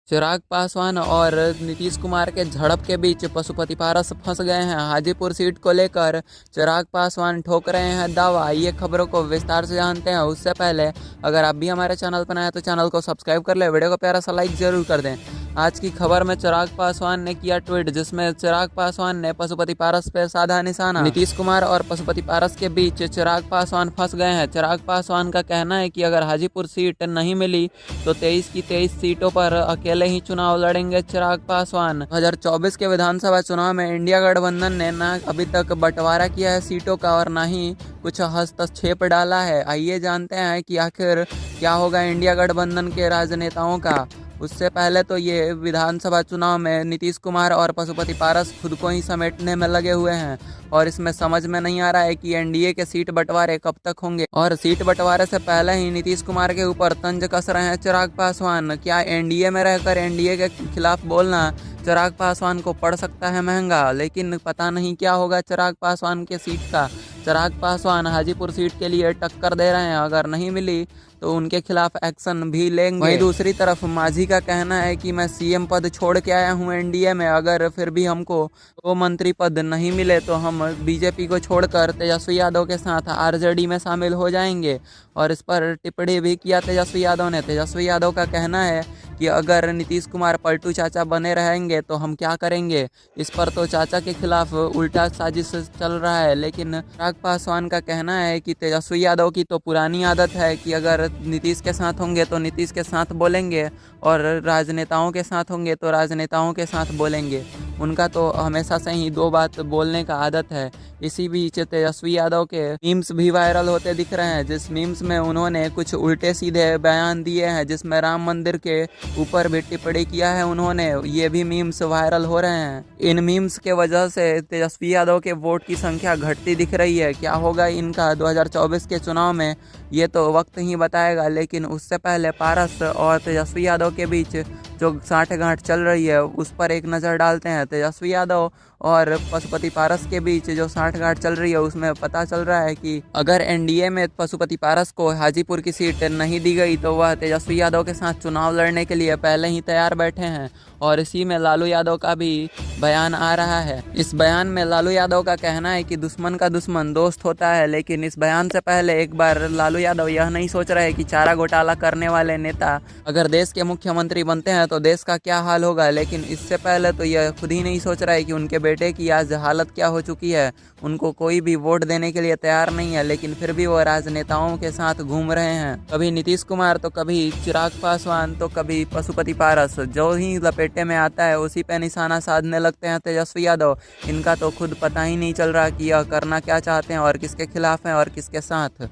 चिराग पासवान और नीतीश कुमार के झड़प के बीच पशुपति पारस फंस गए हैं। हाजीपुर सीट को लेकर चिराग पासवान ठोक रहे हैं दावा। आइए खबरों को विस्तार से जानते हैं। उससे पहले अगर आप भी हमारे चैनल पर नए हैं तो चैनल को सब्सक्राइब कर ले, वीडियो को प्यारा सा लाइक जरूर कर दें। आज की खबर में चिराग पासवान ने किया ट्वीट, जिसमें चिराग पासवान ने पशुपति पारस पर साधा निशाना। नीतीश कुमार और पशुपति पारस के बीच चिराग पासवान फंस गए हैं। चिराग पासवान का कहना है कि अगर हाजीपुर सीट नहीं मिली तो 23 की 23 सीटों पर अकेले ही चुनाव लड़ेंगे चिराग पासवान। 2024 के विधानसभा चुनाव में इंडिया गठबंधन ने न अभी तक बंटवारा किया है सीटों का और न ही कुछ हस्तक्षेप डाला है। आइए जानते हैं कि आखिर क्या होगा इंडिया गठबंधन के राजनेताओं का। उससे पहले तो ये विधानसभा चुनाव में नीतीश कुमार और पशुपति पारस खुद को ही समेटने में लगे हुए हैं और इसमें समझ में नहीं आ रहा है कि एनडीए के सीट बंटवारे कब तक होंगे। और सीट बंटवारे से पहले ही नीतीश कुमार के ऊपर तंज कस रहे हैं चिराग पासवान। क्या एनडीए में रहकर एनडीए के खिलाफ बोलना चिराग पासवान को पड़ सकता है महंगा, लेकिन पता नहीं क्या होगा चिराग पासवान के सीट का। चिराग पासवान हाजीपुर सीट के लिए टक्कर दे रहे हैं, अगर नहीं मिली तो उनके खिलाफ एक्शन भी लेंगे। वहीं दूसरी तरफ मांझी का कहना है कि मैं सीएम पद छोड़ के आया हूं एनडीए में, अगर फिर भी हमको वो मंत्री पद नहीं मिले तो हम बीजेपी को छोड़कर तेजस्वी यादव के साथ आरजेडी में शामिल हो जाएंगे। और इस पर टिप्पणी भी किया तेजस्वी यादव ने। तेजस्वी यादव का कहना है कि अगर नीतीश कुमार पलटू चाचा बने रहेंगे तो हम क्या करेंगे। इस पर तो चाचा के खिलाफ उल्टा साजिश चल रहा है। लेकिन चिराग पासवान का कहना है कि तेजस्वी यादव की तो पुरानी आदत है कि अगर नीतीश के साथ होंगे तो नीतीश के साथ बोलेंगे और राजनेताओं के साथ होंगे तो राजनेताओं के साथ बोलेंगे। उनका तो हमेशा से ही दो बात बोलने का आदत है। इसी बीच तेजस्वी यादव के मीम्स भी वायरल होते दिख रहे हैं, जिस मीम्स में उन्होंने कुछ उल्टे सीधे बयान दिए हैं, जिसमें राम मंदिर के ऊपर भी टिप्पणी किया है उन्होंने। ये भी मीम्स वायरल हो रहे हैं। इन मीम्स के वजह से तेजस्वी यादव के वोट की संख्या घटती दिख रही है। क्या होगा इनका 2024 के चुनाव में, ये तो वक्त ही बताएगा। लेकिन उससे पहले पारस और तेजस्वी यादव के बीच जो साठगांठ चल रही है उस पर एक नज़र डालते हैं। तेजस्वी यादव और पशुपति पारस के बीच जो साठगांठ चल रही है उसमें पता चल रहा है कि अगर एनडीए में पशुपति पारस को हाजीपुर की सीट नहीं दी गई तो वह तेजस्वी यादव के साथ चुनाव लड़ने के लिए पहले ही तैयार बैठे हैं। और इसी में लालू यादव का भी बयान आ रहा है। इस बयान में लालू यादव का कहना है कि दुश्मन का दुश्मन दोस्त होता है। लेकिन इस बयान से पहले एक बार लालू यादव यह नहीं सोच रहे कि चारा घोटाला करने वाले नेता अगर देश के मुख्यमंत्री बनते हैं तो देश का क्या हाल होगा। लेकिन इससे पहले तो यह खुद ही नहीं सोच रहा है कि उनके बेटे की आज हालत क्या हो चुकी है। उनको कोई भी वोट देने के लिए तैयार नहीं है, लेकिन फिर भी वो राजनेताओं के साथ घूम रहे हैं। कभी नीतीश कुमार तो कभी चिराग पासवान तो कभी पशुपति पारस। जो ही लपेटे में आता है उसी पे निशाना साधने लगते हैं तेजस्वी यादव। इनका तो खुद पता ही नहीं चल रहा कि यह करना क्या चाहते हैं और किसके खिलाफ हैं और किसके साथ।